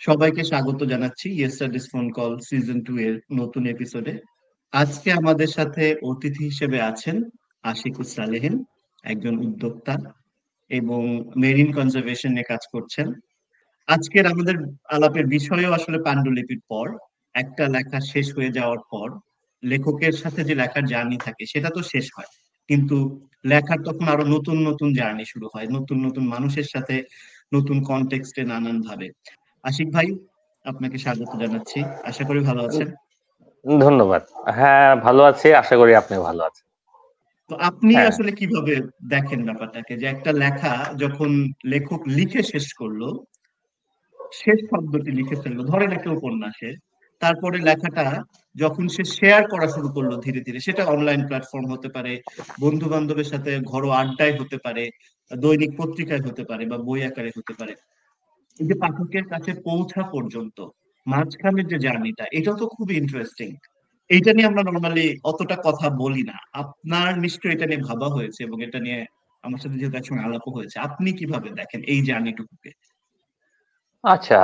সবাইকে স্বাগত জানাচ্ছি ইয়েস্টারডেস ফোন কল সিজন 2 এর নতুন এপিসোডে। আজকে আমাদের সাথে অতিথি হিসেবে আছেন আশিকুর সালেহীন, একজন উদ্যোক্তা এবং মেরিন কনজারভেশন নিয়ে কাজ করছেন। আজকের আমাদের আলাপের বিষয়ও আসলে পান্ডুলিপির পর একটা লেখা শেষ হয়ে যাওয়ার পর লেখকের সাথে যে লেখার জার্নি থাকে সেটা তো শেষ হয়, কিন্তু লেখার তখন আরো নতুন নতুন জার্নি শুরু হয়, নতুন নতুন মানুষের সাথে, নতুন কনটেক্সটে, নানান ভাবে। আশিক ভাই, আপনাকে স্বাগত জানাচ্ছি। আশা করি ভালো আছেন। ধন্যবাদ। হ্যাঁ, ভালো আছি, আশা করি আপনি ভালো আছেন। তো আপনি হ্যাঁ। আসলে কিভাবে দেখেন ব্যাপারটাকে, যে একটা লেখা যখন লেখক লিখে শেষ করলো, শেষ শব্দটি লিখে ফেললো, ধরেন একটা উপন্যাসে, তারপরে লেখাটা যখন সে শেয়ার করা শুরু করলো ধীরে ধীরে, সেটা অনলাইন প্ল্যাটফর্ম হতে পারে, বন্ধু বান্ধবের সাথে ঘরোয়া আড্ডায় হতে পারে, দৈনিক পত্রিকায় হতে পারে, বা বই আকারে হতে পারে, এই যে পাঠকের কাছে পৌঁছা পর্যন্ত মাঝখানের যে জার্নিটা, এটা তো খুবই ইন্টারেস্টিং। এইটা নিয়ে আমরা নর্মালি অতটা কথা বলি না। আপনার নিশ্চয়ই এটা নিয়ে ভাবা হয়েছে, এবং এটা নিয়ে আমার সাথে যেহেতু একসঙ্গে আলাপও হয়েছে। আপনি কিভাবে দেখেন এই জার্নিটুকুকে? আচ্ছা,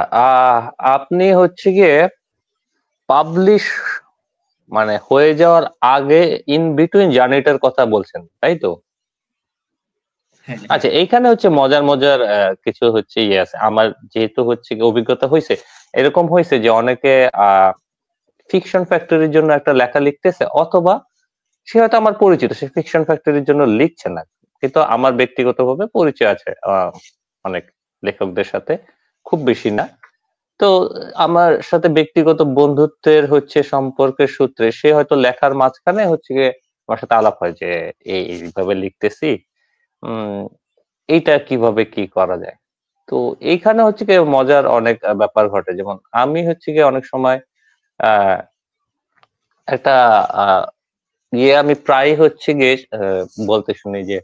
আপনি হচ্ছে গিয়ে পাবলিশ মানে হয়ে যাওয়ার আগে ইন বিটুইন জার্নিটার কথা বলছেন, তাই তো? হ্যাঁ, হ্যাঁ। আচ্ছা, এইখানে হচ্ছে মজার মজার কিছু হচ্ছে ইয়ে আছে। আমার যেহেতু হচ্ছে গিয়ে অভিজ্ঞতা হয়েছে, এরকম হয়েছে যে অনেকে ফিকশন ফ্যাক্টরির জন্য একটা লেখা লিখতেছে, অথবা সে হয়তো আমার পরিচিত, সে ফিকশন ফ্যাক্টরির জন্য লিখছে না, কিন্তু আমার ব্যক্তিগতভাবে পরিচয় আছে অনেক লেখকদের সাথে, খুব বেশি না। তো আমার সাথে ব্যক্তিগত বন্ধুত্বের হচ্ছে সম্পর্কের সূত্রে সে হয়তো লেখার মাঝখানে হচ্ছে গিয়ে আমার সাথে আলাপ হয় যে এইভাবে লিখতেছি, উম এইটা কিভাবে কি করা যায়। তো এইখানে হচ্ছে গিয়ে মজার অনেক ব্যাপার ঘটে। যেমন আমি হচ্ছে গিয়ে অনেক সময় আহ একটা আহ আমি প্রায় হচ্ছে গিয়ে বলতে শুনি যে,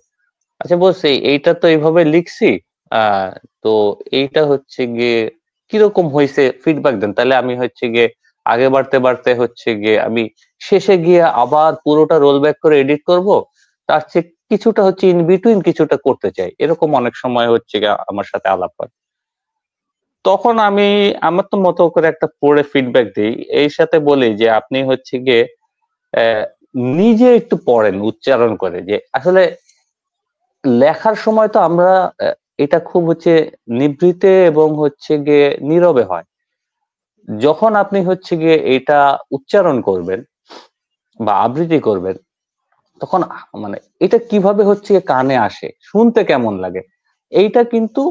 আচ্ছা বলছি এইটা তো এইভাবে লিখছি, আহ তো এইটা হচ্ছে গিয়ে কিরকম হয়েছে ফিডব্যাক দেন, তাহলে আমি হচ্ছে গিয়ে আগে বাড়তে বাড়তে হচ্ছে গিয়ে আমি শেষে গিয়ে আবার পুরোটা রোল ব্যাক করে এডিট করব, তার চেয়ে কিছুটা হচ্ছে ইন বিটুইন কিছুটা করতে চাই, এরকম অনেক সময় হচ্ছে গিয়ে আমার সাথে আলাপ হয়। তখন আমি আমার তো মতো করে একটা পড়ে ফিডব্যাক দিই, এই সাথে বলি যে আপনি হচ্ছে গিয়ে আহ, নিজে একটু পড়েন উচ্চারণ করে, যে আসলে লেখার সময় তো আমরা এটা খুব হচ্ছে নিভৃতে এবং হচ্ছে গিয়ে নীরবে হয়। যখন আপনি হচ্ছে গিয়ে এটা উচ্চারণ করবেন বা আবৃত্তি করবেন, তখন মানে এটা কিভাবে হচ্ছে গিয়ে কানে আসে, শুনতে কেমন লাগে, এইটা কিন্তু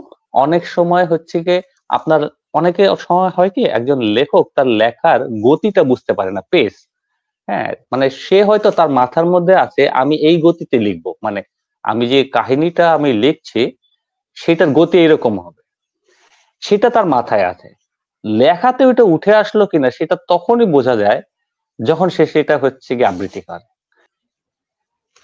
অনেক সময় হচ্ছে গিয়ে আপনার, অনেকে সময় হয় কি একজন লেখক তার লেখার গতিটা বুঝতে পারে না, পেস। হ্যাঁ, মানে সে হয়তো তার মাথার মধ্যে আছে আমি এই গতিতে লিখবো, মানে আমি যে কাহিনীটা আমি লিখছি সেটার গতি এরকম হবে, সেটা তার মাথায় আছে। লেখাতে ওইটা উঠে আসলো কিনা সেটা তখনই বোঝা যায় যখন সে সেটা হচ্ছে গিয়ে আবৃত্তি করে।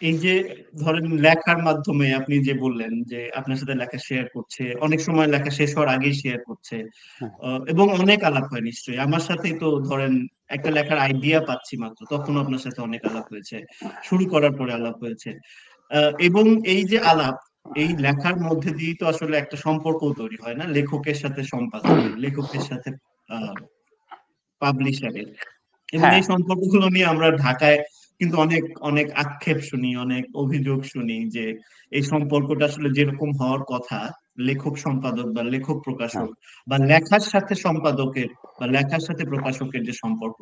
এই যে ধরেন লেখার মাধ্যমে আপনি যে বললেন যে আপনার সাথে লেখা শেয়ার করছে, অনেক সময় লেখা শেষ হওয়ার আগেই শেয়ার করছে, এবং অনেক আলাপ হয় নিশ্চয়ই। আমার সাথেই তো ধরেন একটা লেখার আইডিয়া পাচ্ছি মাত্র, তখন আপনার সাথে অনেক আলাপ হয়েছে, শুরু করার পরে আলাপ হয়েছে। এবং এই যে আলাপ, এই লেখার মধ্যে দিয়েই তো আসলে একটা সম্পর্ক তৈরি হয় না, লেখকের সাথে সম্পাদকের, লেখকের সাথে পাবলিশারের। এবং হ্যাঁ, এই সম্পর্কগুলো নিয়ে আমরা ঢাকায় কিন্তু অনেক অনেক আক্ষেপ শুনি, অনেক অভিযোগ শুনি যে এই সম্পর্কটা আসলে যেরকম হওয়ার কথা, লেখক সম্পাদক বা লেখক হ্যাঁ। প্রকাশক, বা লেখার সাথে সম্পাদকের বা লেখার সাথে প্রকাশকের যে সম্পর্ক,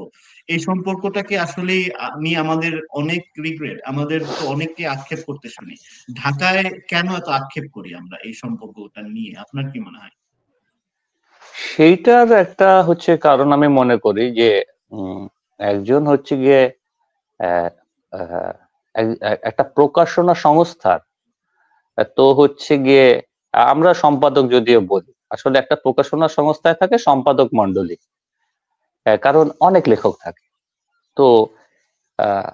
এই সম্পর্কটাকে আসলে নিয়ে আমাদের অনেক রিগ্রেট, আমাদের তো অনেককে আক্ষেপ করতে শুনি। ঢাকায় কেন এত আক্ষেপ করি আমরা এই সম্পর্কটা নিয়ে, আপনার কি মনে হয়? সেইটার একটা হচ্ছে কারণ আমি মনে করি যে উম, একজন হচ্ছে গিয়ে আহ, আহ, একটা প্রকাশনা সংস্থার, তো হচ্ছে গিয়ে আমরা সম্পাদক যদিও বলি, আসলে একটা প্রকাশনা সংস্থায় থাকে সম্পাদক মন্ডলী, কারণ অনেক লেখক থাকে। তো আহ,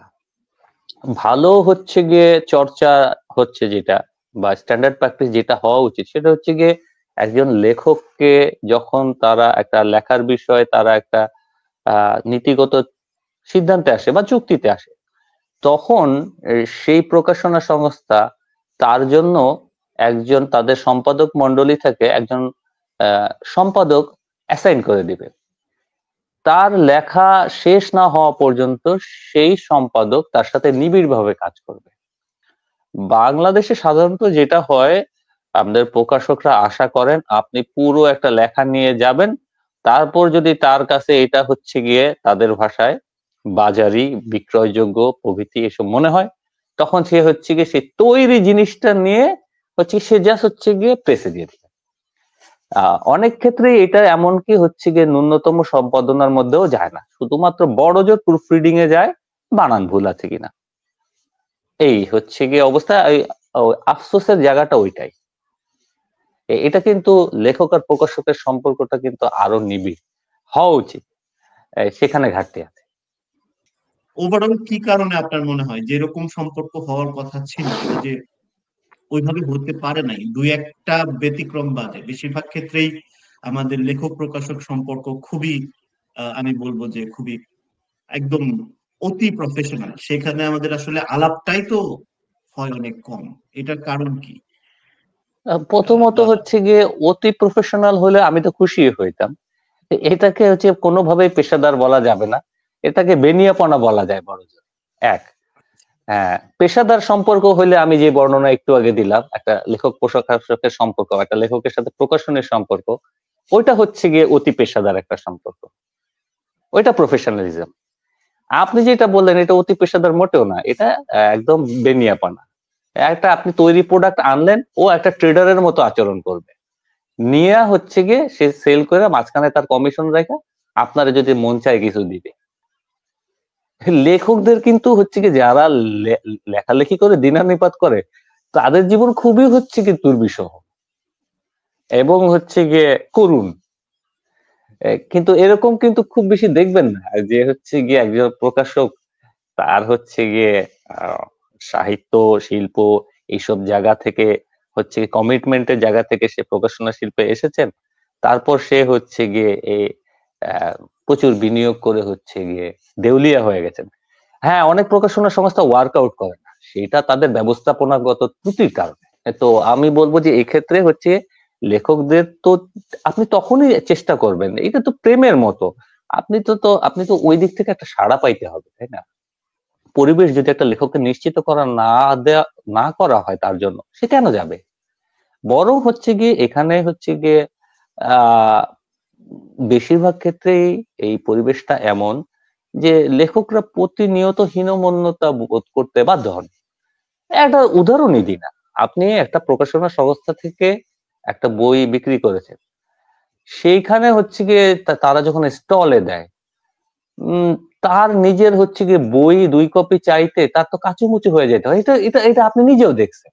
ভালো হচ্ছে গিয়ে চর্চা হচ্ছে যেটা, বা স্ট্যান্ডার্ড প্র্যাকটিস যেটা হওয়া উচিত, সেটা হচ্ছে গিয়ে একজন লেখককে যখন তারা একটা লেখার বিষয়ে তারা একটা নীতিগত সিদ্ধান্তে আসে বা চুক্তিতে আসে, তখন সেই প্রকাশনা সংস্থা তার জন্য একজন, তাদের সম্পাদক মন্ডলী থেকে একজন সম্পাদক অ্যাসাইন করে দিবে। তার লেখা শেষ না হওয়া পর্যন্ত সেই সম্পাদক তার সাথে নিবিড়ভাবে কাজ করবে। বাংলাদেশে সাধারণত যেটা হয়, আমাদের প্রকাশকরা আশা করেন আপনি পুরো একটা লেখা নিয়ে যাবেন, তারপর যদি তার কাছে এটা হচ্ছে গিয়ে তাদের ভাষায় বাজারি, বিক্রয়যোগ্য প্রভৃতি এসব মনে হয়, তখন সে হচ্ছে গিয়ে সেই তৈরি জিনিসটা নিয়ে হচ্ছে সে জাস্ট হচ্ছে গিয়ে প্রেসে দিয়ে দিবে। অনেক ক্ষেত্রে এটা এমনকি হচ্ছে গিয়ে ন্যূনতম সম্পাদনার মধ্যেও যায় না, শুধুমাত্র বড় জোর প্রুফ রিডিং এ যায়, বানান ভুল আছে কিনা, এই হচ্ছে গিয়ে অবস্থা। আফসোসের জায়গাটা ওইটাই। এটা কিন্তু লেখক আর প্রকাশকের সম্পর্কটা কিন্তু আরো নিবিড় হওয়া উচিত, সেখানে ঘাটতি আছে। ওভারঅল কি কারণে আপনার মনে হয় যে এরকম সম্পর্ক হওয়ার কথা ছিল এটা যে ওইভাবে হতে পারে নাই? দুই একটা ব্যতিক্রম বাদে বেশিরভাগ ক্ষেত্রেই আমাদের লেখক প্রকাশক সম্পর্ক খুবই আমি বলবো যে খুবই একদম অতি প্রফেশনাল। সেখানে আমাদের আসলে আলাপটাই তো হয় অনেক কম। এটার কারণ কি? প্রথমত বা হচ্ছে গিয়ে অতি প্রফেশনাল হলে আমি তো খুশি হইতাম। এটাকে হচ্ছে কোনোভাবেই পেশাদার বলা যাবে না, এটাকে বেনিয়াপনা বলা যায় বড় জোর। এক, হ্যাঁ, পেশাদার সম্পর্ক হইলে আমি যে বর্ণনা একটু আগে দিলাম, একটা লেখক প্রকাশকের সম্পর্ক, একটা লেখকের সাথে প্রকাশনের সম্পর্ক, ওইটা হচ্ছে গিয়ে অতি পেশাদার একটা সম্পর্ক, ওইটা প্রফেশনালিজম। আপনি যেটা বললেন এটা অতি পেশাদার মোটেও না, এটা একদম বেনিয়াপনা। একটা আপনি তৈরি প্রোডাক্ট আনলেন, ও একটা ট্রেডারের মতো আচরণ করবে, নিয়ে হচ্ছে গিয়ে সে সেল করে মাঝখানে তার কমিশন রেখে আপনারা যদি মন চায় কিছু দিবে। লেখকদের কিন্তু হচ্ছে কি যারা লেখালেখি করে দিনানিপাত করে, তাদের জীবন খুবই হচ্ছে কি দুর্বিষহ এবং হচ্ছে গিয়ে করুণ। কিন্তু এরকম কিন্তু খুব বেশি দেখবেন না যে হচ্ছে গিয়ে একজন প্রকাশক তার হচ্ছে গিয়ে আহ, সাহিত্য, শিল্প এইসব জায়গা থেকে হচ্ছে কমিটমেন্টের জায়গা থেকে সে প্রকাশনা শিল্পে এসেছেন, তারপর সে হচ্ছে গিয়ে এই আহ, প্রচুর বিনিয়োগ করে হচ্ছে গিয়ে দেউলিয়া হয়ে গেছেন। হ্যাঁ, অনেক প্রকাশনা সংস্থা ওয়ার্কআউট করে না, সেটা তাদের ব্যবস্থাপনাগত ত্রুটির কারণে। তো আমি বলবো যে এক্ষেত্রে হচ্ছে লেখকদের তো আপনি তখনই চেষ্টা করবেন, এটা তো প্রেমের মতো, আপনি তো ওই দিক থেকে একটা সাড়া পাইতে হবে, তাই না? পরিবেশ যদি একটা লেখককে নিশ্চিত করা না দেয়া না করা হয় তার জন্য, সে কেন যাবে? বরং হচ্ছে গিয়ে এখানে হচ্ছে গিয়ে আহ বেশিরভাগ ক্ষেত্রেই এই পরিবেশটা এমন যে লেখকরা প্রতিনিয়ত হীনমন্যতা বোধ করতে বাধ্য হন। একটা উদাহরণই দিই না, আপনি একটা প্রকাশনা সংস্থা থেকে একটা বই বিক্রি করেছেন, সেইখানে হচ্ছে গিয়ে তারা যখন স্টলে দেয়, উম তার নিজের হচ্ছে গিয়ে বই 2 কপি চাইতে তার তো কাচুমুচু হয়ে যেতে হয়। এটা এটা এটা আপনি নিজেও দেখছেন।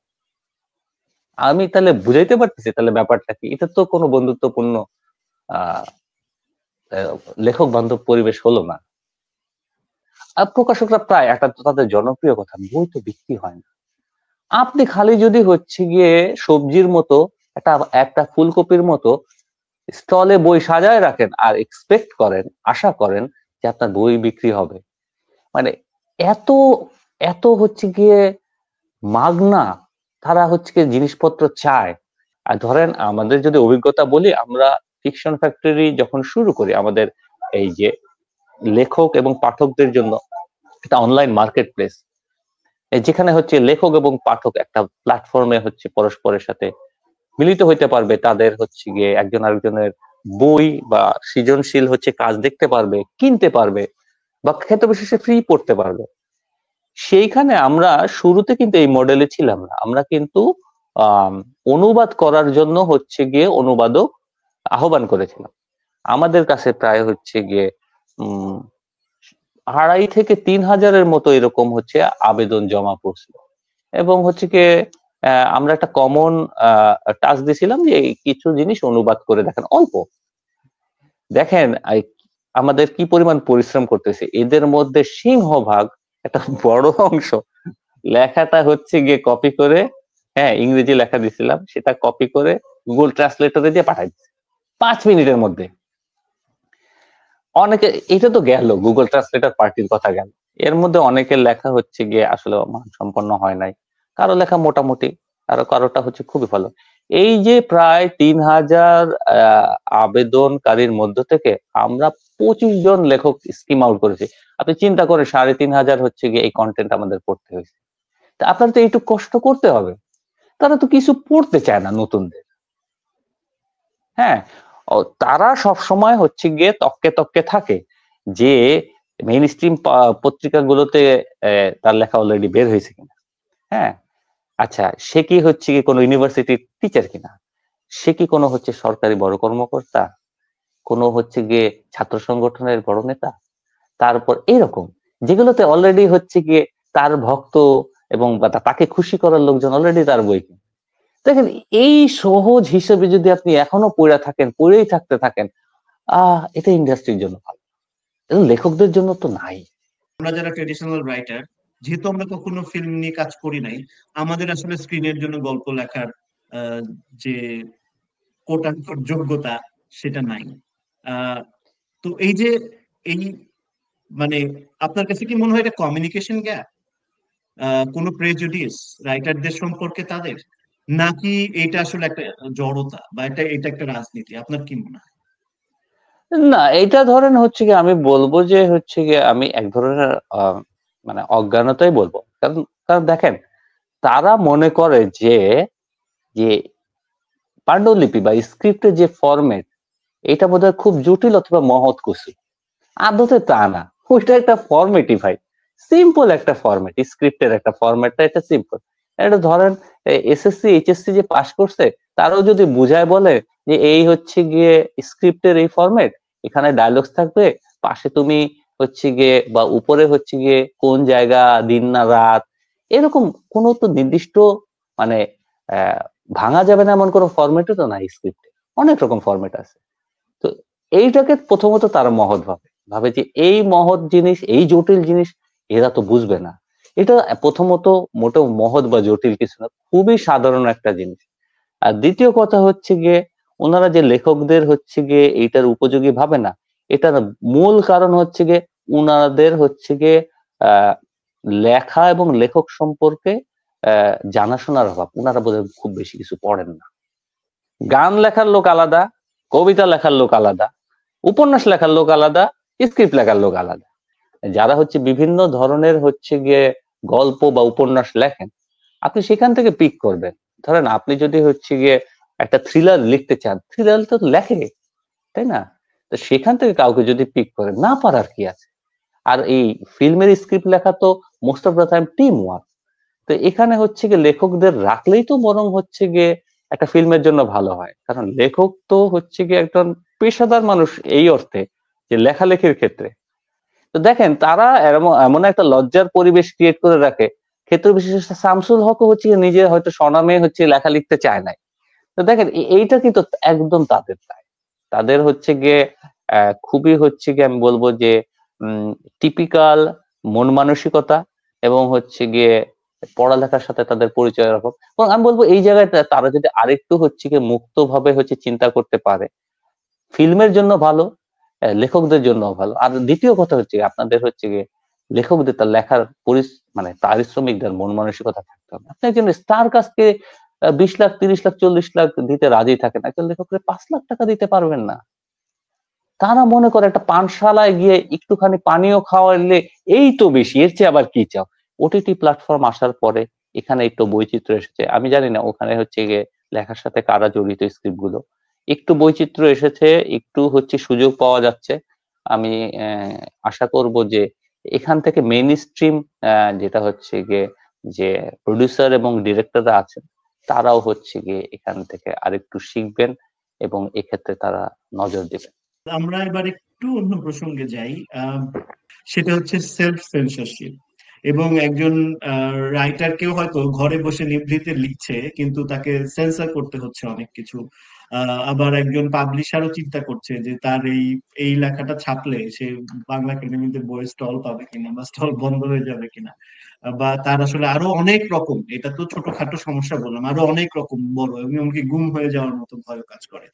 আমি তাহলে বুঝাইতে পারতেছি তাহলে ব্যাপারটা কি? এটা তো কোনো বন্ধুত্বপূর্ণ আহ লেখক বান্ধব পরিবেশ হলো না। আর প্রকাশকরা প্রায় একটা তাদের জনপ্রিয় কথা, বই তো বিক্রি হয় না। আপনি খালি যদি হচ্ছে গিয়ে সবজির মতো একটা একটা ফুলকপির মতো স্টলে বই সাজায় রাখেন আর এক্সপেক্ট করেন, আশা করেন যে আপনার বই বিক্রি হবে, মানে এত এত হচ্ছে গিয়ে মাগনা তারা হচ্ছে গিয়ে জিনিসপত্র চায়। আর ধরেন আমাদের যদি অভিজ্ঞতা বলি, আমরা ফিকশন ফ্যাক্টরি যখন শুরু করি, আমাদের এই যে লেখক এবং পাঠকদের জন্য একটা অনলাইন মার্কেট প্লেস, যেখানে হচ্ছে লেখক এবং পাঠক একটা প্ল্যাটফর্মে হচ্ছে পরস্পরের সাথে মিলিত হইতে পারবে, তাদের হচ্ছে গিয়ে একজন আরেকজনের বই বা সৃজনশীল হচ্ছে কাজ দেখতে পারবে, কিনতে পারবে, বা ক্ষেত্র বিশেষে ফ্রি পড়তে পারবে। সেইখানে আমরা শুরুতে কিন্তু এই মডেলে ছিলাম না, আমরা কিন্তু আহ অনুবাদ করার জন্য হচ্ছে গিয়ে অনুবাদক আহ্বান করেছিলাম। আমাদের কাছে প্রায় হচ্ছে গিয়ে 2,500 থেকে 3,000-এর মতো এরকম হচ্ছে আবেদন জমা পড়ছিল। এবং হচ্ছে কি আমরা একটা কমন টাস্ক দিয়েছিলাম যে এই কিছু জিনিস অনুবাদ করে দেখেন, অল্প দেখেন আমাদের কি পরিমাণ পরিশ্রম করতেছে। এদের মধ্যে সিংহভাগ, একটা বড় অংশ লেখাটা হচ্ছে গিয়ে কপি করে, হ্যাঁ ইংরেজি লেখা দিছিলাম, সেটা কপি করে গুগল ট্রান্সলেটরে দিয়ে পাঠাই দিচ্ছে 5 মিনিটের মধ্যে। অনেকে, এটা তো গেল গুগল ট্রান্সলেটর পার্টির কথা গেল, এর মধ্যে অনেকের লেখা হচ্ছে গিয়ে আসলে মানসম্পন্ন হয় নাই, কারো লেখা মোটামুটি, কারোটা হচ্ছে খুবই ভালো। এই যে প্রায় 3,000 আবেদনকারীর মধ্য থেকে আমরা 25 জন লেখক স্কিম আউট করেছি। আপনি চিন্তা করেন 3,500 হচ্ছে গিয়ে এই কন্টেন্ট আমাদের পড়তে হয়েছে। তা আপনার তো একটু কষ্ট করতে হবে। তারা তো কিছু পড়তে চায় না নতুনদের। হ্যাঁ, তারা সব সময় হচ্ছে গিয়ে তককে তককে থাকে যে মেইন স্ট্রিম পত্রিকাগুলোতে তার লেখা অলরেডি বের হয়েছে কিনা। হ্যাঁ, আচ্ছা সে কি হচ্ছে কি কোনো ইউনিভার্সিটির টিচার কিনা, সে কি কোনো হচ্ছে সরকারি বড় কর্মকর্তা, কোনো হচ্ছে গিয়ে ছাত্র সংগঠনের বড় নেতা, তারপর এরকম যেগুলোতে অলরেডি হচ্ছে গিয়ে তার ভক্ত এবং তাকে খুশি করার লোকজন অলরেডি তার বই কিনে। দেখেন এই সহজ হিসেবে যদি আপনি এখনো পড়েই থাকতে থাকেন, এটা ইন্ডাস্ট্রির জন্য ভালো, এটা লেখকদের জন্য তো নাই। আমরা যারা ট্রেডিশনাল রাইটার, যেহেতু আমরা কখনো ফিল্ম নিয়ে কাজ করি নাই, আমাদের আসলে স্ক্রিনের জন্য গল্প লেখার যে কোটানকোট যোগ্যতা সেটা নাই। তো এই যে এই মানে আপনার কাছে কি মনে হয় এটা কমিউনিকেশন গ্যাপ, কোনো প্রেজুডিস রাইটারদের সম্পর্কে তাদের, নাকি এটা আসলে একটা জড়তা বা এটা একটা রাজনীতি? আপনার কি মনে হয়? না, এটা ধরেন হচ্ছে গিয়ে আমি বলবো যে হচ্ছে গিয়ে আমি এক ধরনের মানে অজ্ঞানতাই বলবো। কারণ কারণ দেখেন তারা মনে করে যে যে পাণ্ডুলিপি বা স্ক্রিপ্টের যে ফরম্যাট এটা বোধহয় খুব জটিল অথবা মহৎ কিছু। আদতে তা না, ওইটা একটা ফরম্যাটই ভাই, সিম্পল একটা ফরম্যাট, স্ক্রিপ্টের একটা ফরম্যাটটা এটা সিম্পল। এটা ধরেন এসএসসি এইচএসসি যে পাস করছে তারাও যদি বুঝায় বলে যে এই হচ্ছে গিয়ে স্ক্রিপ্টের এই ফরম্যাট, এখানে ডায়লগস থাকবে, পাশে তুমি হচ্ছে গিয়ে বা উপরে হচ্ছে গিয়ে কোন জায়গা, দিন না রাত, এরকম কোনো তো নির্দিষ্ট মানে আহ ভাঙা যাবে না এমন কোনো ফরম্যাটও তো নাই স্ক্রিপ্টে, অনেক রকম ফরম্যাট আছে। তো এইটাকে প্রথমত তারা মহৎ ভাবে যে এই মহৎ জিনিস, এই জটিল জিনিস এরা তো বুঝবে না। এটা প্রথমত মোটেও মহৎ বা জটিল কিছু না, খুবই সাধারণ একটা জিনিস। আর দ্বিতীয় কথা হচ্ছে গিয়ে ওনারা যে লেখকদের হচ্ছে গিয়ে এইটার উপযোগী ভাবে না, এটার মূল কারণ হচ্ছে গিয়ে উনাদের হচ্ছে গিয়ে আহ লেখা এবং লেখক সম্পর্কে জানাশোনার অভাব। উনারা বোধহয় খুব বেশি কিছু পড়েন না। গান লেখার লোক আলাদা, কবিতা লেখার লোক আলাদা, উপন্যাস লেখার লোক আলাদা, স্ক্রিপ্ট লেখার লোক আলাদা। যারা হচ্ছে বিভিন্ন ধরনের হচ্ছে গিয়ে গল্প বা উপন্যাস লেখেন, আপনি সেখান থেকে পিক করবেন। ধরেন আপনি যদি হচ্ছে গিয়ে একটা থ্রিলার লিখতে চান, থ্রিলার তো লেখে, তাই না? তো সেখান থেকে কাউকে যদি পিক করেন, না পারার কি আছে? আর এই ফিল্মের স্ক্রিপ্ট লেখা তো most of the time team work. তো এখানে হচ্ছে গিয়ে লেখকদের রাখলেই তো বরং হচ্ছে গিয়ে একটা ফিল্মের জন্য ভালো হয়। কারণ লেখক তো হচ্ছে গিয়ে একজন পেশাদার মানুষ এই অর্থে যে লেখালেখির ক্ষেত্রে। তো দেখেন তারা এমন এমন একটা লজ্জার পরিবেশ ক্রিয়েট করে রাখে, ক্ষেত্র বিশেষে শামসুল হক হচ্ছে গিয়ে নিজে হয়তো স্বনামে হচ্ছে লেখা লিখতে চায় নাই। তো দেখেন এইটা কিন্তু একদম তাদের দায়। তাদের হচ্ছে গিয়ে খুবই হচ্ছে গিয়ে আমি বলবো যে টিপিক্যাল মন মানসিকতা এবং হচ্ছে গিয়ে পড়ালেখার সাথে তাদের পরিচয়ের অভাব। এবং আমি বলবো এই জায়গায় তারা যদি আরেকটু হচ্ছে গিয়ে মুক্তভাবে হচ্ছে চিন্তা করতে পারে, ফিল্মের জন্য ভালো, লেখকদের জন্য ভালো। আর দ্বিতীয় কথা হচ্ছে আপনাদের হচ্ছে গিয়ে লেখকদের তার লেখার মানে পারিশ্রমিকদের মন মানসিকতা থাকতে হবে। আপনি একজন স্টার কাছকে 20 লাখ 30 লাখ 40 লাখ দিতে রাজি থাকেন, একজন লেখকের 5 লাখ টাকা দিতে পারবেন না। তারা মনে করে একটা পানশালায় গিয়ে একটুখানি পানীয় খাওয়াইলে এই তো বেশি, এর চেয়ে আবার কি চাও? ওটিটি প্ল্যাটফর্ম আসার পরে এখানে একটু বৈচিত্র্য এসেছে। আমি জানি না ওখানে হচ্ছে গিয়ে লেখার সাথে কারা জড়িত স্ক্রিপ্ট গুলো, একটু বৈচিত্র্য এসেছে, একটু হচ্ছে সুযোগ পাওয়া যাচ্ছে। আমি আশা করব যে এখান থেকে মেইন স্ট্রিম যেটা হচ্ছে গিয়ে যে প্রডিউসার এবং ডিরেক্টররা আছেন তারাও হচ্ছে গিয়ে এখান থেকে আরেকটু শিখবেন এবং এক্ষেত্রে তারা নজর দিবেন। আমরা এবার একটু অন্য প্রসঙ্গে যাই। সেটা হচ্ছে সেলফ সেন্সরশিপ। এবং একজন রাইটারকেও হয়তো ঘরে বসে নিভৃতে লিখছে, কিন্তু তাকে সেন্সর করতে হচ্ছে অনেক কিছু। আবার একজন পাবলিশারও চিন্তা করছে যে তার এই এই লেখাটা ছাপলে সে বাংলা একাডেমিতে বইয়ের স্টল পাবে কিনা বা স্টল বন্ধ হয়ে যাবে কিনা, বা তার আসলে আরো অনেক রকম, এটা তো ছোটখাটো সমস্যা বললাম, আরো অনেক রকম বড় এবং এমনকি গুম হয়ে যাওয়ার মতো ভয় কাজ করে।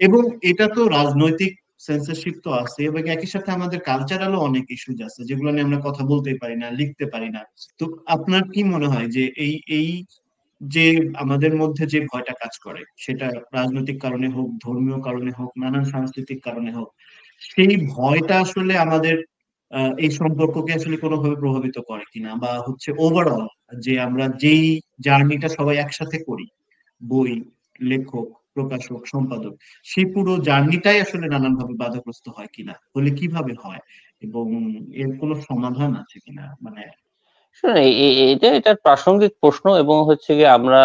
এবং এটা তো রাজনৈতিক সেন্সরশিপ তো আছে, এবং একই সাথে আমাদের কালচারালও অনেক ইস্যুজ আছে যেগুলো নিয়ে আমরা কথা বলতে পারি না, লিখতে পারি না। তো আপনার কি মনে হয় যে এই এই যে আমাদের মধ্যে যে ভয়টা কাজ করে, সেটা রাজনৈতিক কারণে হোক, ধর্মীয় কারণে হোক, নানান সাংস্কৃতিক কারণে হোক, সেই ভয়টা আসলে আমাদের এই সম্পর্ককে আসলে কোনোভাবে প্রভাবিত করে কিনা, বা হচ্ছে ওভারঅল যে আমরা যেই জার্নিটা সবাই একসাথে করি, বই, লেখক, প্রকাশক, সম্পাদক, সেই পুরো জার্নিটাই আসলে নানানভাবে বাধাগ্রস্ত হয় কিনা, হলে কিভাবে হয়, এবং এর কোনো সমাধান আছে কিনা, মানে। শুনুন, এটার প্রাসঙ্গিক প্রশ্ন, এবং হচ্ছে গিয়ে আমরা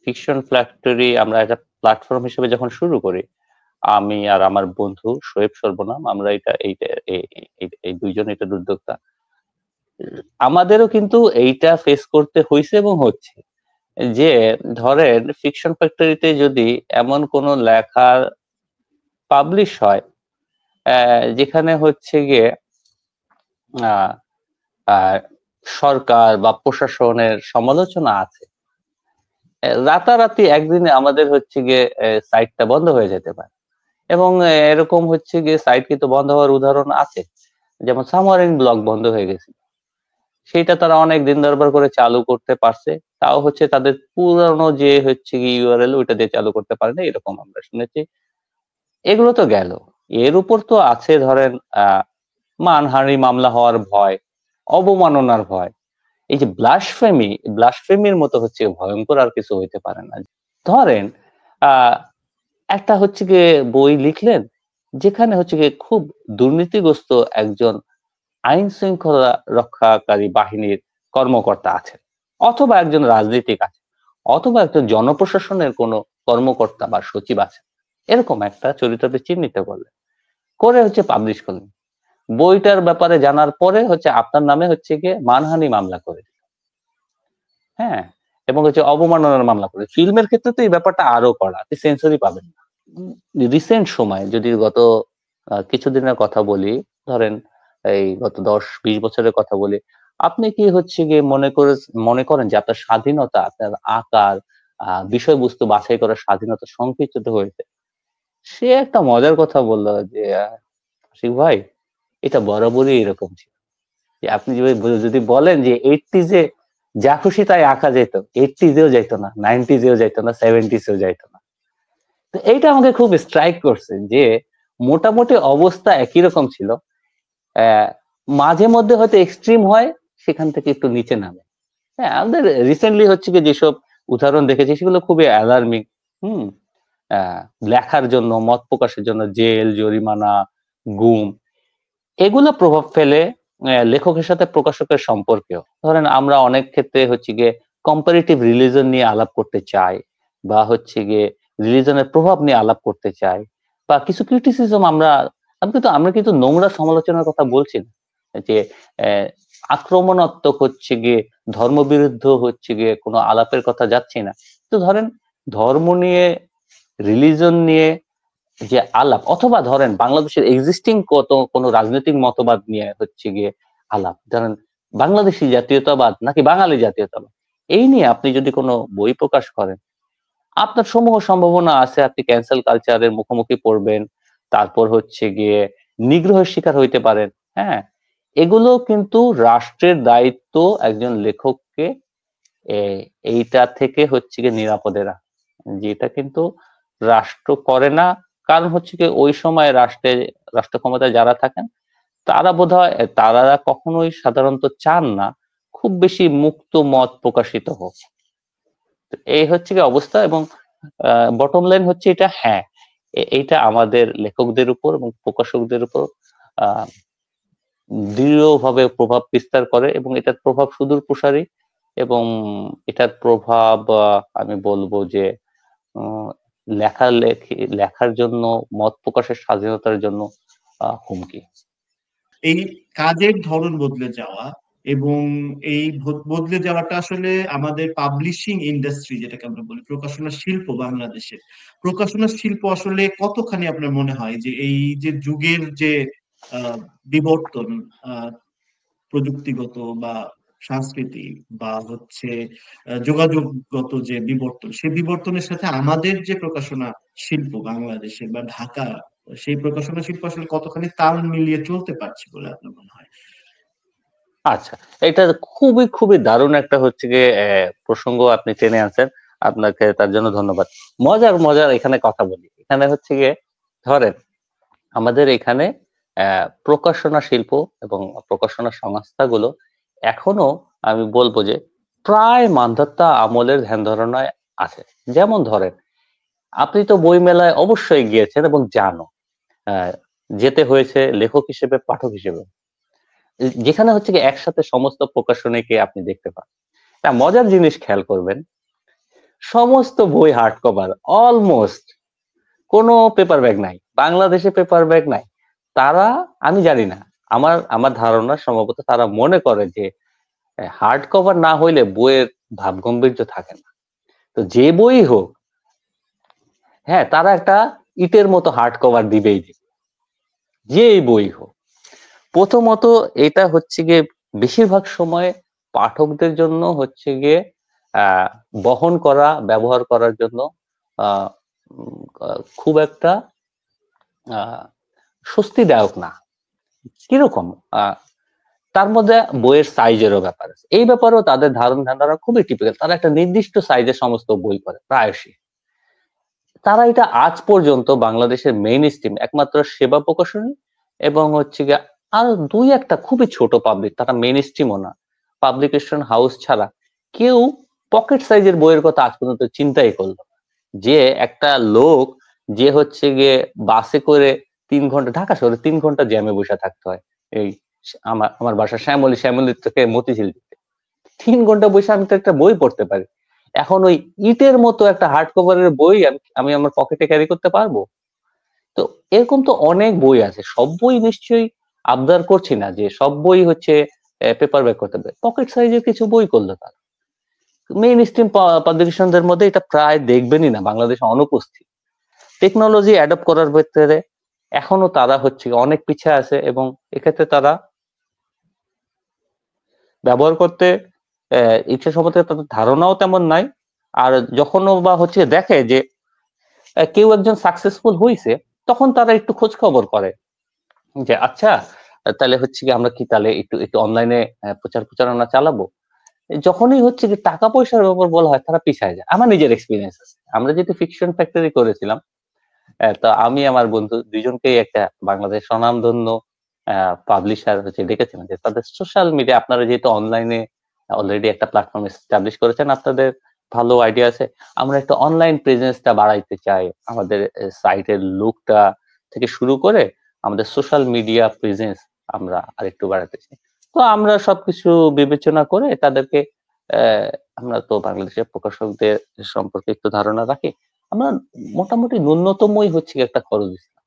ফিকশন ফ্যাক্টরি আমরা একটা প্ল্যাটফর্ম হিসেবে যখন শুরু করি, আমি আর আমার বন্ধু শোয়েব সর্বনাম, আমরা এটা এইটা এই দুইজন এটার উদ্যোক্তা। আমাদেরও কিন্তু এইটা ফেস করতে হয়েছে এবং হচ্ছে, যে ধরেন ফিকশন ফ্যাক্টরিতে যদি এমন কোনো লেখা পাবলিশ হয় যেখানে হচ্ছে গিয়ে আহ, আহ, সরকার বা প্রশাসনের সমালোচনা আছে, রাতারাতি একদিনে আমাদের হচ্ছে গিয়ে সাইটটা বন্ধ হয়ে যেতে পারে। এবং এরকম হচ্ছে গিয়ে সাইট কিন্তু বন্ধ হওয়ার উদাহরণ আছে, যেমন সামারিন ব্লগ বন্ধ হয়ে গেছে, সেটা তারা অনেক দিন দরবার করে চালু করতে পারছে, তাও হচ্ছে তাদের পুরানো যে হচ্ছে কি ইউআরএল ওইটা দিয়ে চালু করতে পারে না, এরকম আমরা শুনেছি। এগুলো তো গেল, এর উপর তো আছে ধরেন মানহানি মামলা হওয়ার ভয়, অবমাননার ভয়। এই যে ব্লাসফেমির মতো হচ্ছে ভয়ঙ্কর আর কিছু হইতে পারে না। ধরেন আহ একটা হচ্ছে গিয়ে বই লিখলেন যেখানে হচ্ছে গিয়ে খুব দুর্নীতিগ্রস্ত একজন আইন শৃঙ্খলা রক্ষাকারী বাহিনীর কর্মকর্তা আছেন, অথবা একজন রাজনীতিক আছেন, অথবা একজন জনপ্রশাসনের কোনো কর্মকর্তা বা সচিব আছেন, এরকম একটা চরিত্রকে চিহ্নিত করলেন, করে হচ্ছে পাবলিশ করলেন। বইটার ব্যাপারে জানার পরে হচ্ছে আপনার নামে হচ্ছে গিয়ে মানহানি মামলা করে, হ্যাঁ, এবং হচ্ছে অবমাননার মামলা করে। ফিল্মের ক্ষেত্রে তো এই ব্যাপারটা আরো কড়া, আপনি সেন্সরি পাবেন না। রিসেন্ট সময় যদি গত কিছুদিনের কথা বলি, ধরেন এই গত 10-20 বছরের কথা বলি, আপনি কি হচ্ছে গিয়ে মনে করেন যে আপনার স্বাধীনতা, আপনার আঁকার বিষয়বস্তু বাছাই করার স্বাধীনতা সংকুচিত হয়েছে? সে একটা মজার কথা বললো যে আশিক ভাই, এটা বরাবরই এরকম ছিল, যে আপনি যদি বলেন যে এইটিজে যা খুশি তাই আঁকা যেত, এইটিজেও যাইতো না, নাইনটিজেও যাইতো না, সেভেন্টিজেও যাইতো না। তো এইটা আমাকে খুব স্ট্রাইক করছে যে মোটামুটি অবস্থা একই রকম ছিল, আহ, মাঝে মধ্যে হয়তো এক্সট্রিম হয়, সেখান থেকে একটু নিচে নামে। হ্যাঁ, আমাদের রিসেন্টলি হচ্ছে কি যেসব উদাহরণ দেখেছি সেগুলো খুবই অ্যালার্মিং। হুম। আহ, লেখার জন্য, মত প্রকাশের জন্য জেল, জরিমানা, গুম, এগুলো প্রভাব ফেলে লেখকের সাথে প্রকাশকের সম্পর্কেও। ধরেন আমরা অনেক ক্ষেত্রে হচ্ছে গিয়ে কম্পারেটিভ রিলিজন নিয়ে আলাপ করতে চাই, বা হচ্ছে গিয়ে রিলিজনের প্রভাব নিয়ে আলাপ করতে চাই, বা কিছু ক্রিটিসিজম আমরা কিন্তু নোংরা সমালোচনার কথা বলছি না, যে আহ, আক্রমণাত্মক হচ্ছে গিয়ে ধর্মবিরুদ্ধ হচ্ছে গিয়ে কোনো আলাপের কথা যাচ্ছি না। তো ধরেন ধর্ম নিয়ে, রিলিজন নিয়ে যে আলাপ, অথবা ধরেন বাংলাদেশের এক্সিস্টিং কোনো রাজনৈতিক মতবাদ নিয়ে হচ্ছে গিয়ে আলাপ, ধরেন বাংলাদেশি জাতীয়তাবাদ নাকি বাঙালি জাতীয়তাবাদ, এই নিয়ে আপনি যদি কোনো বই প্রকাশ করেন, আপনার সমূহ সম্ভাবনা আছে আপনি ক্যান্সেল কালচারের মুখোমুখি পড়বেন, তারপর হচ্ছে গিয়ে নিগ্রহের শিকার হইতে পারেন। হ্যাঁ, এগুলো কিন্তু রাষ্ট্রের দায়িত্ব একজন লেখককে এইটা থেকে হচ্ছে গিয়ে নিরাপদে রাখা, যেটা কিন্তু রাষ্ট্র করে না। কারণ হচ্ছে কি ওই সময় রাষ্ট্র ক্ষমতায় যারা থাকেন তারা বোধহয় তারা কখনোই সাধারণত চান না খুব বেশি মুক্ত মত প্রকাশিত হোক। তো এই হচ্ছে কি অবস্থা, এবং বটম লাইন হচ্ছে এটা, হ্যাঁ, এইটা আমাদের লেখকদের উপর এবং প্রকাশকদের উপর আহ দৃঢ়ভাবে প্রভাব বিস্তার করে, এবং এটার প্রভাব সুদূর প্রসারী, এবং এটার প্রভাব আমি বলবো যে আহ, লেখার জন্য, মত প্রকাশের স্বাধীনতার জন্য হুমকি। এই কাজের ধরন বদলে যাওয়া, এবং এই বদলে যাওয়াটা আসলে আমাদের পাবলিশিং ইন্ডাস্ট্রি, যেটাকে আমরা বলি প্রকাশনা শিল্প, বাংলাদেশের প্রকাশনা শিল্প আসলে কতখানি আপনার মনে হয় যে এই যে যুগের যে আহ, বিবর্তন, আহ, প্রযুক্তিগত বা সাংস্কৃতিক বা হচ্ছে যোগাযোগগত যে বিবর্তন, সেই বিবর্তনের সাথে আমাদের যে প্রকাশনা শিল্প বাংলাদেশের বা ঢাকা, সেই প্রকাশনা শিল্প আসলে কতখানি তাল মিলিয়ে চলতে পারছে বলে আপনার মনে হয়? আচ্ছা, এটা খুবই খুবই দারুণ একটা হচ্ছে গিয়ে প্রসঙ্গ আপনি টেনে আনছেন। আপনাকে তার জন্য ধন্যবাদ। মজার মজার এখানে কথা বলি। এখানে হচ্ছে গিয়ে ধরেন আমাদের এখানে প্রকাশনা শিল্প এবং প্রকাশনা সংস্থাগুলো এখনো আমি বলব যে প্রায় মান্ধাতা আমলের ধ্যান ধারণায় আছে। যেমন ধরেন আপনি তো বই মেলায় অবশ্যই গিয়েছেন এবং জানো। যেতে হয়েছে লেখক হিসেবে, পাঠক হিসেবে। যেখানে হচ্ছে গিয়ে একসাথে সমস্ত প্রকাশনীকে আপনি দেখতে পান। মজার জিনিস খেয়াল করবেন, সমস্ত বই হার্ড কভার অলমোস্ট, কোনো পেপার ব্যাগ নাই। বাংলাদেশে পেপার ব্যাগ নাই। তারা, আমি জানি না, আমার আমার ধারণা সম্ভবত তারা মনে করে যে হার্ড কভার না হইলে বইয়ের ভাবগম্ভীর্য থাকে না। তো যে বই হোক, হ্যাঁ, তারা একটা ইটের মতো হার্ড কভার দিবেই দিবে, যে বই হোক। প্রথমত এটা হচ্ছে গিয়ে বেশিরভাগ সময় পাঠকদের জন্য হচ্ছে গিয়ে বহন করা, ব্যবহার করার জন্য খুব একটা স্বস্তিদায়ক না। কিরকম? তার মধ্যে বইয়ের সাইজেরও ব্যাপার আছে। এই ব্যাপারেও তাদের ধারণা খুবই টিপিক্যাল। তারা একটা নির্দিষ্ট সাইজের সমস্ত বই করে প্রায়শই। তারা এটা আজ পর্যন্ত বাংলাদেশের মেইন স্ট্রিম একমাত্র সেবা প্রকাশনী এবং হচ্ছে গিয়ে আর দুই একটা খুবই ছোট পাবলিক, তারা মেইন স্ট্রিমও না, পাবলিকেশন হাউস ছাড়া কেউ পকেট সাইজের বইয়ের কথা আজ পর্যন্ত চিন্তাই করলো। যে একটা লোক যে হচ্ছে গিয়ে বাসে করে 3 ঘন্টা, ঢাকা শহরে 3 ঘন্টা জ্যামে বসে থাকতে হয়, এই আমার বাসা শ্যামলী থেকে মতিঝিল দিতে, 3 ঘন্টা বসে আমি তো একটা বই পড়তে পারি। এখন ওই ইটের মতো একটা হার্ড কভারের বই আমি আমার পকেটে ক্যারি করতে পারবো? তো এরকম তো অনেক বই আছে। সব বই নিশ্চয়ই আবদার করছি না যে সব বই হচ্ছে পেপার ব্যাক করতে হবে। পকেট সাইজের কিছু বই করলো তারা। মেইন স্ট্রিম পাবলিকেশনদের মধ্যে এটা প্রায় দেখবেনই না, বাংলাদেশে অনুপস্থিত। টেকনোলজি অ্যাডপ্ট করার ক্ষেত্রে এখনো তারা হচ্ছে অনেক পিছিয়ে আছে এবং এক্ষেত্রে তারা ব্যবহার করতে ইচ্ছা সম্পর্কে তাদের ধারণাও তেমন নাই। আর যখনও বা হচ্ছে দেখে যে কেউ একজন সাকসেসফুল হইছে, তখন তারা একটু খোঁজ খবর করে যে আচ্ছা, তাহলে হচ্ছে কি আমরা কি তাহলে একটু একটু অনলাইনে প্রচার প্রচারণা চালাবো। যখনই হচ্ছে যে টাকা পয়সার ব্যাপার বলা হয়, তারা পিছায় যায়। আমার নিজের এক্সপিরিয়েন্স আছে। আমরা যেহেতু ফিকশন ফ্যাক্টরি করেছিলাম, তো আমি আমার বন্ধু দুইজনকেই একটা বাংলাদেশ স্বনামধন্য পাবলিশার হচ্ছে ডেকেছিলাম যে তাদের সোশ্যাল মিডিয়া, আপনারা যেহেতু অনলাইনে অলরেডি একটা প্ল্যাটফর্ম এস্টাবলিশ করেছেন, আপনাদের ভালো আইডিয়া আছে, আমরা একটা অনলাইন প্রেজেন্সটা বাড়াইতে চাই। আমাদের সাইটের লুকটা থেকে শুরু করে আমাদের সোশ্যাল মিডিয়া প্রেজেন্স আমরা আরেকটু বাড়াতে চাই। তো আমরা সবকিছু বিবেচনা করে তাদেরকে, আমরা তো বাংলাদেশের প্রকাশকদের সম্পর্কে একটু ধারণা রাখি, আমরা মোটামুটি ন্যূনতমই হচ্ছে একটা খরচ দিচ্ছিলাম।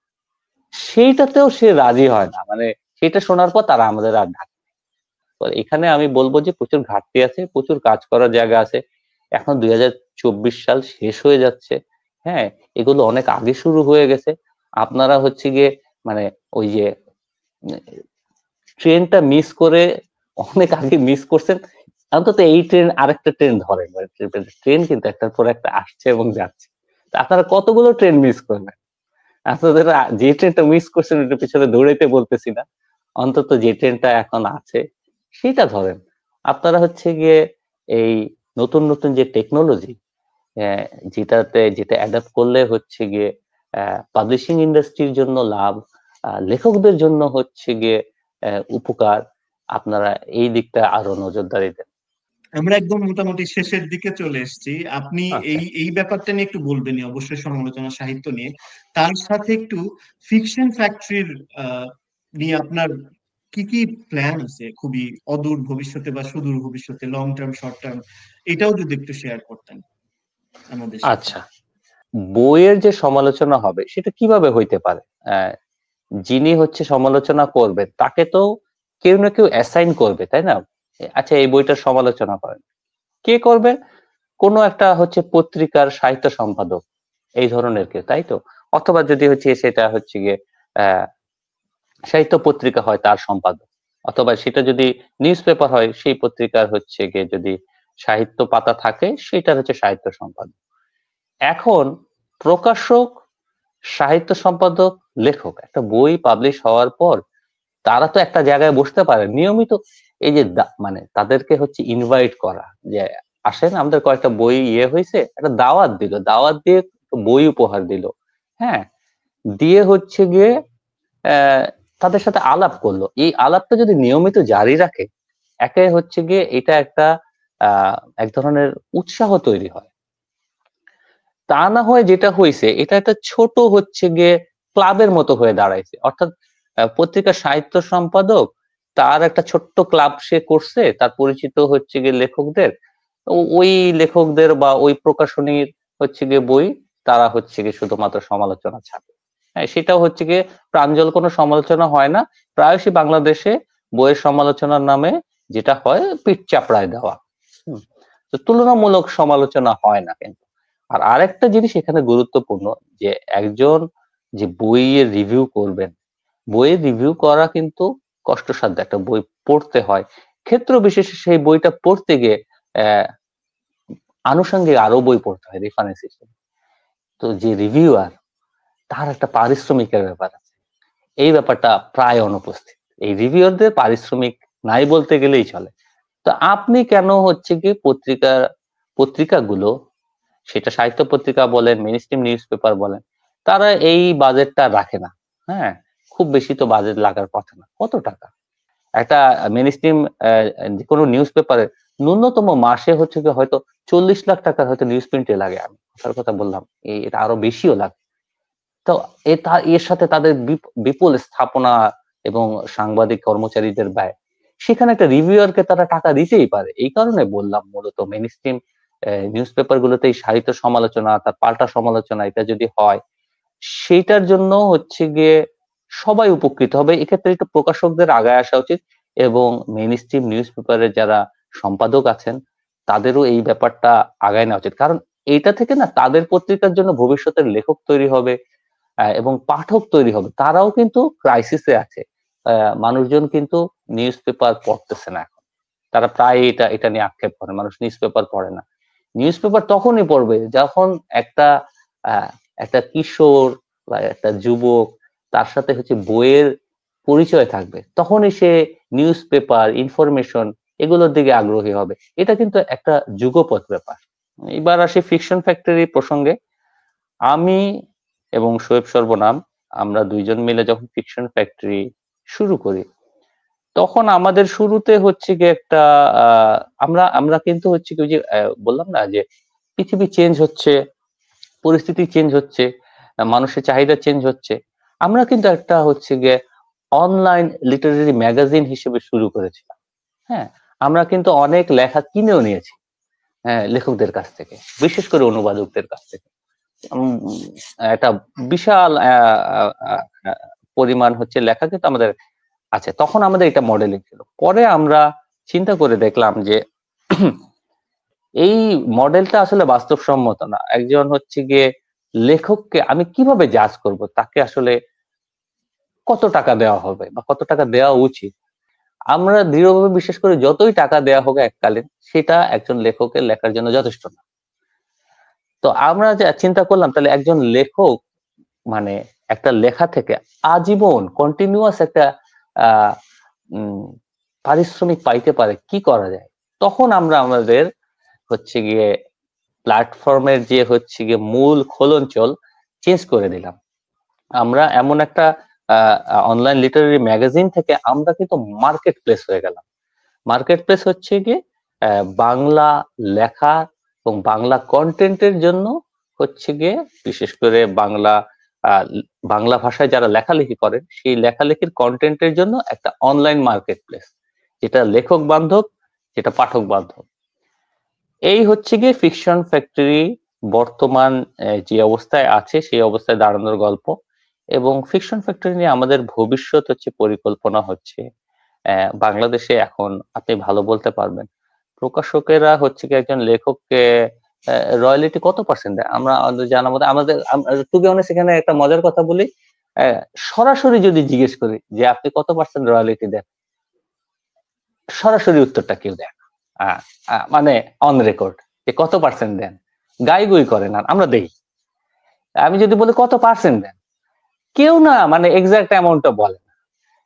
সেইটাতেও সে রাজি হয় না, মানে সেটা শোনার পর তারা আমাদের আর ডাকে না। এখানে আমি বলবো যে প্রচুর ঘাটতি আছে, প্রচুর কাজ করার জায়গা আছে। এখন 2024 সাল শেষ হয়ে যাচ্ছে। হ্যাঁ, এগুলো অনেক আগে শুরু হয়ে গেছে। আপনারা হচ্ছে গিয়ে মানে ওই যে ট্রেনটা মিস করে অনেক আগে মিস করছেন। অন্তত এই ট্রেন আরেকটা ট্রেন ধরেন, ট্রেন কিন্তু একটার পর একটা আসছে এবং যাচ্ছে। আপনারা কতগুলো ট্রেন মিস করবেন? আপনাদের যে ট্রেনটা মিস করছেন ওটার পিছনে দৌড়াইতে বলতেছি না, অন্তত যে ট্রেনটা এখন আছে সেটা ধরেন। আপনারা হচ্ছে গিয়ে এই নতুন নতুন যে টেকনোলজি, যেটা অ্যাডাপ্ট করলে হচ্ছে গিয়ে পাবলিশিং ইন্ডাস্ট্রির জন্য লাভ, লেখকদের জন্য হচ্ছে গিয়ে উপকার, আপনারা এই দিকটা আরো নজরদারি দেন। আমরা একদম মোটামুটি শেষের দিকে চলে এসেছি। আপনি আচ্ছা, এই এই ব্যাপারটা নিয়ে একটু বলবেনই অবশ্যই, সমালোচনা সাহিত্য নিয়ে। তার সাথে একটু ফিকশন ফ্যাক্টরির নিয়ে আপনার কি কি প্ল্যান আছে, খুবই অদূর ভবিষ্যতে বা সুদূর ভবিষ্যতে, লং টার্ম, শর্ট টার্ম, এটাও যদি একটু শেয়ার করতেন আমাদের সাথে। আচ্ছা, বইয়ের যে সমালোচনা হবে সেটা কিভাবে হইতে পারে? যিনি হচ্ছে সমালোচনা করবেন তাকে তো কেউ না কেউ অ্যাসাইন করবে, তাই না? আচ্ছা, এই বইটার সমালোচনা করেন, কে করবে? কোনো একটা হচ্ছে পত্রিকার সাহিত্য সম্পাদক, এই ধরনের কেউ, তাই তো? অথবা যদি হচ্ছে সেটা হচ্ছে গিয়ে আহ সাহিত্য পত্রিকা হয় তার সম্পাদক, অথবা সেটা যদি নিউজ পেপার হয় সেই পত্রিকার হচ্ছে গিয়ে যদি সাহিত্য পাতা থাকে সেটার হচ্ছে সাহিত্য সম্পাদক। এখন প্রকাশক, সাহিত্য সম্পাদক, লেখক একটা বই পাবলিশ হওয়ার পর তারা তো একটা জায়গায় বসতে পারে নিয়মিত। এই যে মানে তাদেরকে হচ্ছে ইনভাইট করা যে আসেন আমাদের কয়েকটা বই হয়েছে, একটা দাওয়াত দিল, দাওয়াত দিয়ে বই উপহার দিল, হ্যাঁ, দিয়ে হচ্ছে গিয়ে তাদের সাথে আলাপ করলো। এই আলাপটা যদি নিয়মিত জারি রাখে, একে হচ্ছে গিয়ে এটা একটা এক ধরনের উৎসাহ তৈরি হয়। তা না হয় যেটা হয়েছে এটা একটা ছোট হচ্ছে গিয়ে ক্লাবের মতো হয়ে দাঁড়াইছে, অর্থাৎ পত্রিকার সাহিত্য সম্পাদক তার একটা ছোট্ট ক্লাব সে করছে, তার পরিচিত হচ্ছে গিয়ে লেখকদের, ওই লেখকদের বা ওই প্রকাশনীর হচ্ছে গিয়ে বই তারা হচ্ছে গিয়ে শুধুমাত্র সমালোচনা ছাপে। হ্যাঁ, সেটাও হচ্ছে গিয়ে প্রাঞ্জল কোনো সমালোচনা হয় না। প্রায়শই বাংলাদেশে বইয়ের সমালোচনার নামে যেটা হয় পিঠ চাপড়ায় দেওয়া, তো তুলনামূলক সমালোচনা হয় না। কিন্তু আর আরেকটা জিনিস এখানে গুরুত্বপূর্ণ, যে একজন যে বইয়ের রিভিউ করবেন, বইয়ের রিভিউ করা কিন্তু কষ্টসাধ্য। একটা বই পড়তে হয়, ক্ষেত্র বিশেষে সেই বইটা পড়তে গিয়ে আনুষঙ্গিক আরো বই পড়তে হয়, রেফারেন্স হিসেবে। তো যে রিভিউয়ার, তার একটা পারিশ্রমিকের ব্যাপার আছে, এই ব্যাপারটা প্রায় অনুপস্থিত। এই রিভিউয়ারদের পারিশ্রমিক নাই বলতে গেলেই চলে। তো আপনি কেন হচ্ছে কি পত্রিকাগুলো, সেটা সাহিত্য পত্রিকা বলেন, মেইনস্ট্রিম নিউজ পেপার বলেন, তারা এই বাজেটটা রাখে না? হ্যাঁ, খুব বেশি তো বাজেট লাগার কথা না, কত টাকা একটা মেইনস্ট্রিম কোনো নিউজ পেপারে ন্যূনতম মাসে হচ্ছে কি হয়তো 40 লাখ টাকার হয়তো নিউজ প্রিন্টে লাগে, আমি কথার কথা বললাম, এটা আরো বেশিও লাগে। তো এর সাথে তাদের বিপুল স্থাপনা এবং সাংবাদিক কর্মচারীদের ব্যয়, সেখানে একটা রিভিউয়ারকে তারা টাকা দিতেই পারে। এই কারণে বললাম মূলত মেইনস্ট্রিম নিউজ পেপার গুলোতে এই সাহিত্য সমালোচনা, তার পাল্টা সমালোচনা, এটা যদি হয়, সেইটার জন্য হচ্ছে গিয়ে সবাই উপকৃত হবে। এক্ষেত্রে একটু প্রকাশকদের আগায় আসা উচিত, এবং মেইনস্ট্রিম নিউজ পেপারের যারা সম্পাদক আছেন তাদেরও এই ব্যাপারটা আগায় নেওয়া উচিত। কারণ এইটা থেকে না তাদের পত্রিকার জন্য ভবিষ্যতের লেখক তৈরি হবে এবং পাঠক তৈরি হবে। তারাও কিন্তু ক্রাইসিসে আছে। মানুষজন কিন্তু নিউজ পেপার পড়তেছে না এখন। তারা প্রায় এটা নিয়ে আক্ষেপ করে, মানুষ নিউজ পেপার পড়ে না। নিউজ পেপার তখনই পড়বে যখন একটা একটা কিশোর বা একটা যুবক, তার সাথে হচ্ছে বইয়ের পরিচয় থাকবে, তখনই সে নিউজ পেপার, ইনফরমেশন এগুলোর দিকে আগ্রহী হবে। এটা কিন্তু একটা যুগপৎ ব্যাপার। এবার আসি ফিকশন ফ্যাক্টরি প্রসঙ্গে। আমি এবং শোয়েব সর্বনাম, আমরা দুইজন মিলে যখন ফিকশন ফ্যাক্টরি শুরু করি, তখন আমাদের শুরুতে হচ্ছে কি একটা আমরা কিন্তু হচ্ছে কি, যে বললাম না যে পৃথিবী চেঞ্জ হচ্ছে, পরিস্থিতি চেঞ্জ হচ্ছে, মানুষের চাহিদা চেঞ্জ হচ্ছে। আমরা কিন্তু একটা হচ্ছে গিয়ে অনলাইন লিটারেরি ম্যাগাজিন হিসেবে শুরু করেছিলাম। হ্যাঁ, আমরা কিন্তু অনেক লেখা কিনেও নিয়েছি, হ্যাঁ, লেখকদের কাছ থেকে, বিশেষ করে অনুবাদকদের কাছ থেকে। একটা বিশাল পরিমাণ হচ্ছে লেখা কিন্তু আমাদের আছে। তখন আমাদের এটা মডেলিং ছিল। পরে আমরা চিন্তা করে দেখলাম যে এই মডেলটা আসলে বাস্তবসম্মত না। একজন হচ্ছে গিয়ে লেখককে আমি কিভাবে জাজ করব, তাকে আসলে কত টাকা দেওয়া হবে বা কত টাকা দেওয়া উচিত? আমরা দৃঢ়ভাবে বিশ্বাস করি যতই টাকা দেওয়া হোক এককালীন, সেটা একজন লেখকের লেখার জন্য যথেষ্ট না। তো আমরা যে চিন্তা করলাম, তাহলে একজন লেখক মানে একটা লেখা থেকে আজীবন কন্টিনিউয়াস একটা আহ পারিশ্রমিক পাইতে পারে, কি করা যায়? তখন আমরা আমাদের হচ্ছে গিয়ে প্ল্যাটফর্মের যে হচ্ছে গিয়ে মূল খোলনচল চেঞ্জ করে দিলাম। আমরা এমন একটা অনলাইন লিটারেরি ম্যাগাজিন থেকে আমরা কিন্তু মার্কেট প্লেস হয়ে গেলাম। মার্কেট প্লেস হচ্ছে গিয়ে বাংলা লেখা এবং বাংলা কন্টেন্টের জন্য হচ্ছে গিয়ে, বিশেষ করে বাংলা ভাষায় যারা লেখালেখি করেন, সেই লেখালেখির কন্টেন্টের জন্য একটা অনলাইন মার্কেট প্লেস, যেটা লেখক বান্ধব, যেটা পাঠক বান্ধব। এই হচ্ছে গিয়ে ফিকশন ফ্যাক্টরি বর্তমান যে অবস্থায় আছে সেই অবস্থায় দাঁড়ানোর গল্প। এবং ফিকশন ফ্যাক্টরি নিয়ে আমাদের ভবিষ্যৎ হচ্ছে পরিকল্পনা হচ্ছে, বাংলাদেশে এখন আপনি ভালো বলতে পারবেন, প্রকাশকেরা হচ্ছে কি একজন লেখককে রয়্যালিটি কত পার্সেন্ট দেয়? আমরা জানার মধ্যে আমাদের, টু বি অনেস্ট, এখানে একটা মজার কথা বলি, সরাসরি যদি জিজ্ঞেস করি যে আপনি কত পার্সেন্ট রয়্যালিটি দেন, সরাসরি উত্তরটা কেউ দেয় না। মানে অন রেকর্ড যে কত পার্সেন্ট দেন, গাই গুই করে না, আমরা দেই। আমি যদি বলি কত পার্সেন্ট দেন, কেউ না মানে এক্সাক্ট অ্যামাউন্টটা বলে না।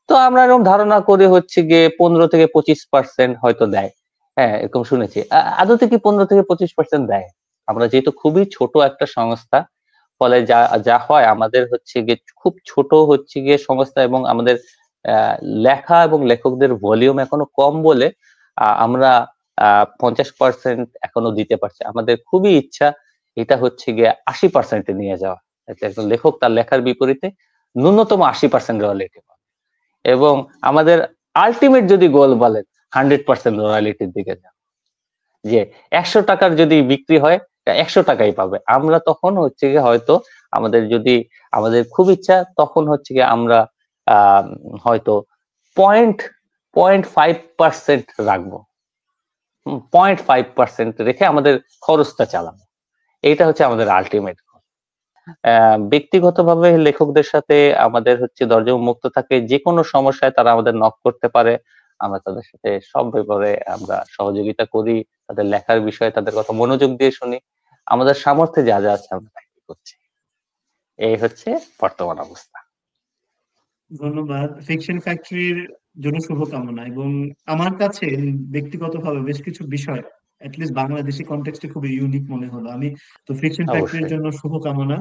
তো আমরা এরকম ধারণা করি হচ্ছে গিয়ে 15 থেকে 25% হয়তো দেয়। হ্যাঁ, এরকম শুনেছি। আদতে কি 15 থেকে 25% দেয়? আমরা যেহেতু খুবই ছোট একটা সংস্থা, ফলে যা যা হয় আমাদের হচ্ছে গিয়ে খুব ছোট হচ্ছে গিয়ে সংস্থা, এবং আমাদের লেখা এবং লেখকদের ভলিউম এখনো কম বলে আমরা 50% এখনো দিতে পারছি। আমাদের খুবই ইচ্ছা এটা হচ্ছে গিয়ে 80% এ নিয়ে যাওয়া। একজন লেখক তার লেখার বিপরীতে ন্যূনতম 80% রয়্যালটি পাবে, এবং আমাদের আলটিমেট যদি গোল বলেন 100% রয়্যালটির দিকে যাওয়া, যে 100 টাকার যদি বিক্রি হয় 100 টাকাই পাবে। আমরা তখন হচ্ছে গিয়ে হয়তো আমাদের যদি আমাদের খুব ইচ্ছা তখন হচ্ছে গিয়ে আমরা হয়তো 0.5% রাখবো। 0.5% রেখে আমাদের খরচটা চালাবো। এইটা হচ্ছে আমাদের আলটিমেট। ব্যক্তিগতভাবে লেখকদের সাথে আমাদের হচ্ছে দরজা উন্মুক্ত থাকে, যে কোনো সমস্যায় তারা আমাদের নক করতে পারে। আমরা তাদের সাথে সব ব্যাপারে আমরা সহযোগিতা করি, তাদের লেখার বিষয়ে তাদের কথা মনোযোগ দিয়ে শুনি। আমাদের সামর্থ্যে যা যা আছে আমরা তাই করছি। এই হচ্ছে বর্তমান অবস্থা। ধন্যবাদ ফিকশন ফ্যাক্টরির জন্য শুভকামনা। এবং আমার কাছে ব্যক্তিগতভাবে বেশ কিছু বিষয় অ্যাটলিস্ট বাংলাদেশি কনটেক্সটে খুবই ইউনিক মনে হলো। আমি তো ফিকশন ফ্যাক্টরির অবশ্যই। জন্য শুভকামনা।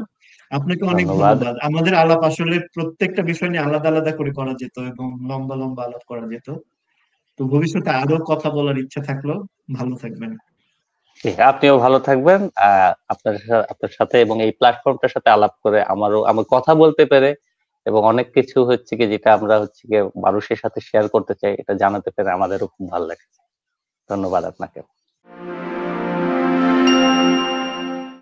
আপনাকে অনেক ধন্যবাদ। ধন্যবাদ। আমাদের আলাপ আসলে প্রত্যেকটা বিষয় নিয়ে আলাদা আলাদা করে করা যেত এবং লম্বা লম্বা আলাপ করা যেত। তো ভবিষ্যতে আরো কথা বলার ইচ্ছা থাকলো। ভালো থাকবেন। জি, আপনিও ভালো থাকবেন। আপনার সাথে এবং এই প্ল্যাটফর্মটার সাথে আলাপ করে আমার কথা বলতে পেরে এবং অনেক কিছু হচ্ছে কি যেটা আমরা হচ্ছে গিয়ে মানুষের সাথে শেয়ার করতে চাই এটা জানাতে পেরে আমাদেরও খুব ভালো লাগছে। ধন্যবাদ আপনাকে।